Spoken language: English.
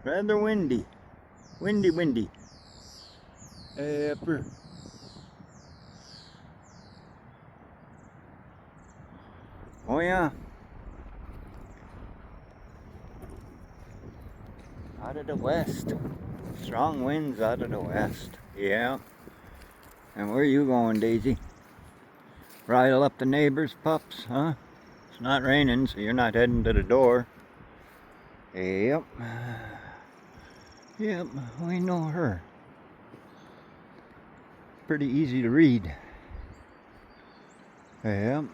Rather windy. Windy. Upper. Oh yeah. Out of the west. Strong winds out of the west. Yeah. And where are you going, Daisy? Ridle up the neighbor's pups, huh? It's not raining, so you're not heading to the door. Yep. Yep, we know her. Pretty easy to read. Yep.